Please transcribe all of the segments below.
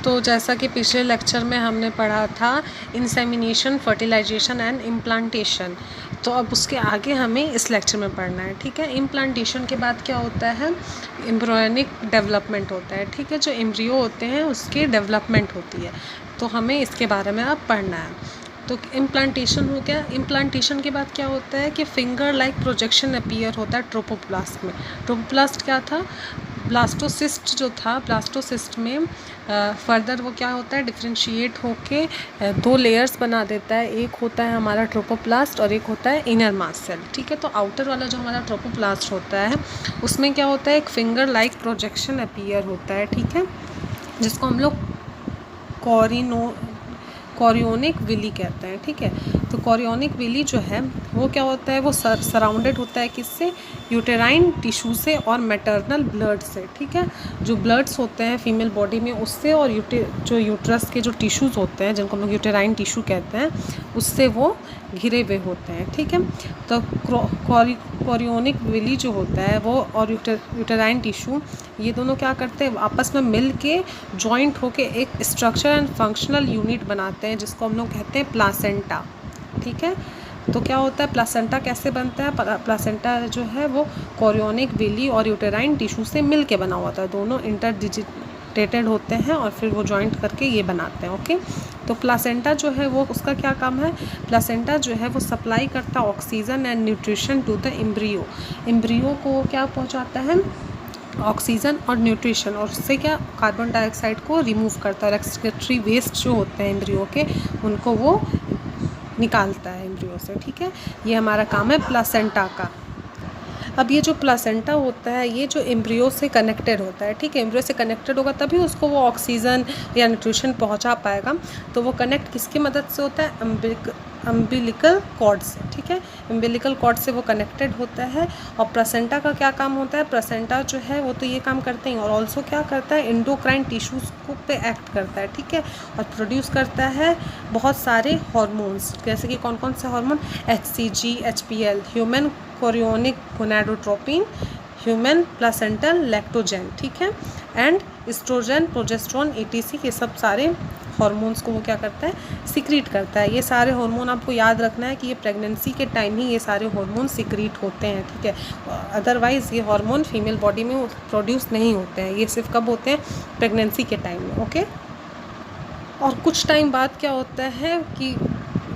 तो जैसा कि पिछले लेक्चर में हमने पढ़ा था इंसेमिनेशन, फर्टिलाइजेशन एंड इम्प्लांटेशन, तो अब उसके आगे हमें इस लेक्चर में पढ़ना है। ठीक है, इम्प्लांटेशन के बाद क्या होता है, एम्ब्रियोनिक डेवलपमेंट होता है। ठीक है, जो एम्ब्रियो होते हैं उसकी डेवलपमेंट होती है, तो हमें इसके बारे में अब पढ़ना है। तो इम्प्लांटेशन हो गया। इम्प्लांटेशन के बाद क्या होता है कि फिंगर लाइक प्रोजेक्शन अपीयर होता है ट्रोपोप्लास्ट में। ट्रोपोप्लास्ट क्या था, ब्लास्टोसिस्ट जो था, ब्लास्टोसिस्ट में फर्दर वो क्या होता है, डिफ्रेंशिएट होके दो लेयर्स बना देता है। एक होता है हमारा ट्रोपोप्लास्ट और एक होता है इनर मास्ट सेल। ठीक है, तो आउटर वाला जो हमारा ट्रोपोप्लास्ट होता है उसमें क्या होता है, एक फिंगर लाइक प्रोजेक्शन अपीयर होता है। ठीक है, जिसको हम लोग कोरियोनिक विली कहते हैं। ठीक है, तो कोरियोनिक विली जो है वो क्या होता है, वो सराउंडेड होता है किससे, यूटेराइन टिश्यू से और मैटरनल ब्लड से। ठीक है, जो ब्लड्स होते हैं फीमेल बॉडी में उससे, और जो यूट्रस के जो टिश्यूज़ होते हैं जिनको हम लोग यूटेराइन टिश्यू कहते हैं उससे वो घिरे हुए होते हैं। ठीक है, तो कोरियोनिक विली जो होता है वो और यूटेराइन टिश्यू, ये दोनों क्या करते हैं, आपस में मिल के जॉइंट होके एक स्ट्रक्चर एंड फंक्शनल यूनिट बनाते हैं जिसको हम लोग कहते हैं प्लासेंटा। ठीक है, तो क्या होता है, प्लासेंटा कैसे बनता है, प्लासेंटा जो है वो कोरियोनिक विली और यूटेराइन टिश्यू से मिल के बना हुआ था, दोनों इंटरडिजिटेटेड होते हैं और फिर वो जॉइंट करके ये बनाते हैं। ओके, तो प्लासेंटा जो है वो उसका क्या काम है, प्लासेंटा जो है वो सप्लाई करता है oxygen and nutrition to the embryo. Embryo को क्या पहुंचाता है, ऑक्सीजन और न्यूट्रिशन, और उससे क्या कार्बन डाइऑक्साइड को रिमूव करता है। एक्सक्रीटरी वेस्ट जो होते हैं एम्ब्रियो के उनको वो निकालता है एम्ब्रियो से। ठीक है, ये हमारा काम है प्लासेंटा का। अब ये जो प्लासेंटा होता है ये जो एम्ब्रियो से कनेक्टेड होता है। ठीक है, एम्ब्रियो से कनेक्टेड होगा तभी उसको वो ऑक्सीजन या न्यूट्रिशन पहुंचा पाएगा। तो वो कनेक्ट किसकी मदद से होता है, अम्बिलिकल कॉर्ड से। ठीक है, अम्बिलिकल कॉर्ड से वो कनेक्टेड होता है। और प्लासेंटा का क्या काम होता है, प्लासेंटा जो है वो तो ये काम करते हैं और ऑल्सो क्या करता है, एंडोक्राइन टिश्यूज़ को पे एक्ट करता है। ठीक है, और प्रोड्यूस करता है बहुत सारे हार्मोन्स, जैसे कि कौन कौन से hormone, HCG, HPL, human chorionic gonadotropin, human placental lactogen. ठीक है, एंड एस्ट्रोजन, प्रोजेस्टेरोन, ETC, ये सब सारे हार्मोन्स को वो क्या करता है, सिक्रीट करता है। ये सारे हार्मोन आपको याद रखना है कि ये प्रेगनेंसी के टाइम ही ये सारे हार्मोन सिक्रीट होते हैं। ठीक है, अदरवाइज़ ये हार्मोन फीमेल बॉडी में प्रोड्यूस नहीं होते हैं, ये सिर्फ कब होते हैं, प्रेगनेंसी के टाइम में। ओके, और कुछ टाइम बाद क्या होता है कि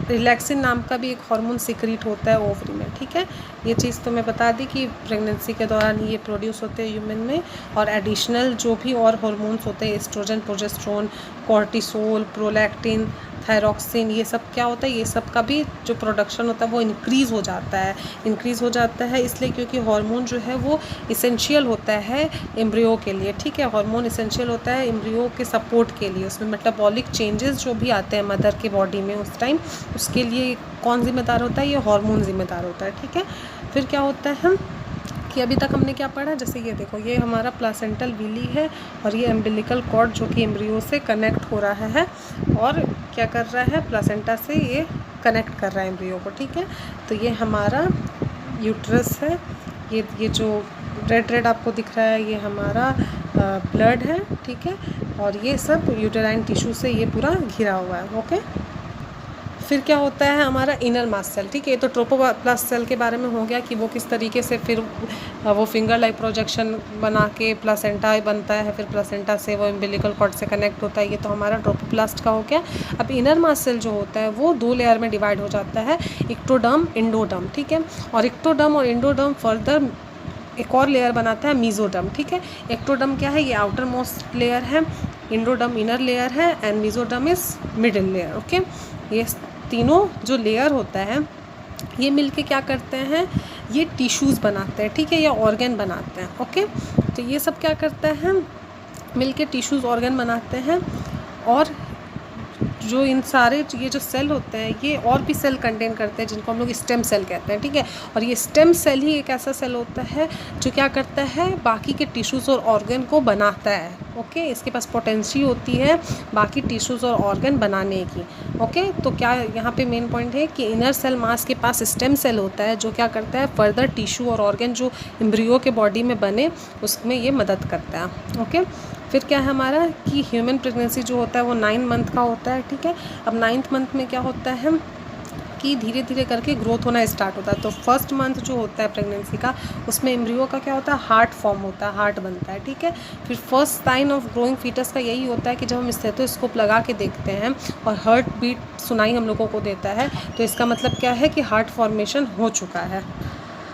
रिलैक्सिन नाम का भी एक हार्मोन सिक्रीट होता है ओवरी में। ठीक है, ये चीज़ तो मैं बता दी कि प्रेगनेंसी के दौरान ये प्रोड्यूस होते हैं ह्यूमन में। और एडिशनल जो भी और हार्मोन्स होते हैं, oestrogen, progesterone, cortisol, prolactin, thyroxine, ये सब क्या होता है, ये सब का भी जो प्रोडक्शन होता है वो इंक्रीज़ हो जाता है। इंक्रीज़ हो जाता है इसलिए क्योंकि हार्मोन जो है वो इसेंशियल होता है एम्ब्रियो के लिए। ठीक है, हार्मोन इसेंशियल होता है एम्ब्रियो के सपोर्ट के लिए। उसमें मेटाबॉलिक चेंजेस जो भी आते हैं मदर के बॉडी में उस टाइम, उसके लिए कौन जिम्मेदार होता है, ये हार्मोन जिम्मेदार होता है। ठीक है, फिर क्या होता है कि अभी तक हमने क्या पढ़ा, जैसे ये देखो, ये हमारा प्लासेंटल विली है और ये एम्बिलिकल कॉर्ड जो कि एम्ब्रियो से कनेक्ट हो रहा है और क्या कर रहा है, प्लासेंटा से ये कनेक्ट कर रहा है एम्ब्रियो को। ठीक है, तो ये हमारा यूट्रस है, ये जो रेड रेड आपको दिख रहा है ये हमारा ब्लड है। ठीक है, और ये सब यूटेराइन टिश्यू से ये पूरा घिरा हुआ है। ओके, फिर क्या होता है हमारा इनर मास्ट सेल। ठीक है, ये तो ट्रोपोप्लास्ट सेल के बारे में हो गया कि वो किस तरीके से फिर वो फिंगर लाइक प्रोजेक्शन बना के प्लासेंटा बनता है, फिर प्लासेंटा से वो एम्बिलिकल कॉर्ड से कनेक्ट होता है। ये तो हमारा ट्रोपोप्लास्ट का हो गया। अब इनर मास्ट सेल जो होता है वो दो लेयर में डिवाइड हो जाता है, इक्टोडर्म, इंडोडर्म। ठीक है, और इक्टोडर्म और इंडोडर्म फर्दर एक और लेयर बनाता है, मीजोडर्म। ठीक है, एक्टोडर्म क्या है, ये आउटर मोस्ट लेयर है, इंडोडर्म इनर लेयर है and mesoderm is middle layer. Okay, ये तीनों जो लेयर होता है ये मिलके क्या करते हैं, ये टिश्यूज़ बनाते हैं। ठीक है, या ऑर्गन बनाते हैं। ओके, तो ये सब क्या करता है, मिलके टिश्यूज़ ऑर्गन बनाते हैं। और जो इन सारे ये जो सेल होते हैं ये और भी सेल कंटेन करते हैं जिनको हम लोग स्टेम सेल कहते हैं। ठीक है, और ये स्टेम सेल ही एक ऐसा सेल होता है जो क्या करता है, बाकी के टिश्यूज़ और ऑर्गन को बनाता है। ओके, इसके पास पोटेंसी होती है बाकी टिश्यूज़ और ऑर्गन बनाने की। ओके, तो क्या यहाँ पे मेन पॉइंट है कि इनर सेल मास के पास स्टेम सेल होता है जो क्या करता है, फर्दर टिश्यू और ऑर्गन जो एम्ब्रियो के बॉडी में बने उसमें ये मदद करता है। ओके, फिर क्या है हमारा कि ह्यूमन प्रेगनेंसी जो होता है वो 9 मंथ का होता है, ठीक है। अब 9th मंथ में क्या होता है कि धीरे धीरे करके ग्रोथ होना स्टार्ट होता है। तो फर्स्ट मंथ जो होता है प्रेगनेंसी का, उसमें एम्ब्रियो का क्या होता है, हार्ट फॉर्म होता है, हार्ट बनता है, ठीक है। फिर first sign of growing foetus का यही होता है कि जब हम स्टेथोस्कोप लगा के देखते हैं और हार्ट बीट सुनाई हम लोगों को देता है, तो इसका मतलब क्या है कि हार्ट फॉर्मेशन हो चुका है,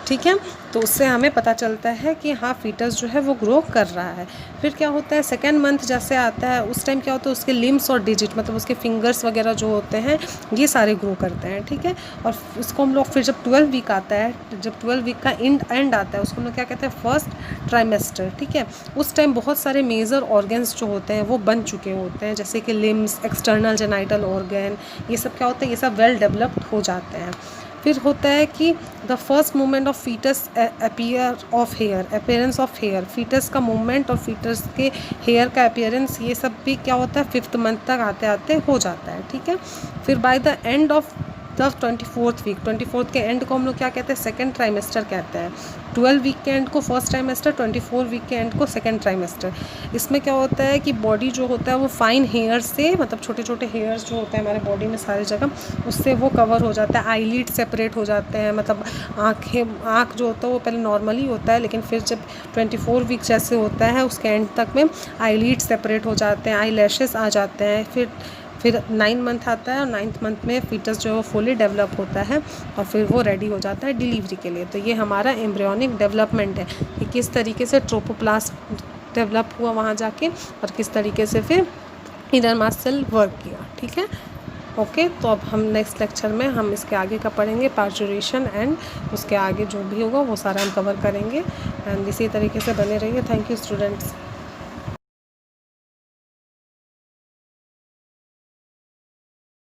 ठीक है। तो उससे हमें पता चलता है कि हाँ फीटस जो है वो ग्रो कर रहा है। फिर क्या होता है, सेकेंड मंथ जैसे आता है उस टाइम क्या होता है, उसके लिम्स और डिजिट मतलब उसके फिंगर्स वगैरह जो होते हैं ये सारे ग्रो करते हैं, ठीक है। और इसको हम लोग फिर जब 12 वीक आता है, जब 12 वीक का एंड आता है, उसको हम लोग क्या कहते हैं, फर्स्ट ट्राइमेस्टर, ठीक है। उस टाइम बहुत सारे मेजर ऑर्गन्स जो होते हैं वो बन चुके होते हैं, जैसे कि लिम्स, एक्सटर्नल जेनाइटल ऑर्गन, ये सब क्या होता है, ये सब वेल डेवलप्ड हो जाते हैं। फिर होता है कि the first movement of foetus appearance of hair, foetus का मूवमेंट और फीटस के हेयर का अपीयरेंस, ये सब भी क्या होता है 5th मंथ तक आते आते हो जाता है, ठीक है। फिर by the end of the 24th week, 24th के एंड को हम लोग क्या कहते हैं, सेकेंड ट्राइमेस्टर कहते हैं। 12 वीक के एंड को फर्स्ट ट्राइमेस्टर, 24 वीक के एंड को सेकेंड ट्राइमेस्टर। इसमें क्या होता है कि बॉडी जो होता है वो फाइन हेयर से, मतलब छोटे छोटे हेयर्स जो होते हैं हमारे बॉडी में सारी जगह, उससे वो कवर हो जाता है। आईलिड सेपरेट हो जाते हैं, मतलब आँख जो होता है वो पहले नॉर्मली होता है, लेकिन फिर जब 24 वीक जैसे होता है उसके एंड तक में आईलिड सेपरेट हो जाते हैं, आई लैशेस आ जाते हैं। फिर 9 मंथ आता है और 9th मंथ में फीटस जो है फुली डेवलप होता है और फिर वो रेडी हो जाता है डिलीवरी के लिए। तो ये हमारा एम्ब्रियोनिक डेवलपमेंट है कि किस तरीके से ट्रोपोप्लास्ट डेवलप हुआ वहाँ जाके और किस तरीके से फिर इनरमास सेल वर्क किया, ठीक है। ओके, तो अब हम नेक्स्ट लेक्चर में हम इसके आगे का पढ़ेंगे, पार्चुरेशन एंड उसके आगे जो भी होगा वो सारा हम कवर करेंगे। एंड इसी तरीके से बने रहिए। Thank you students.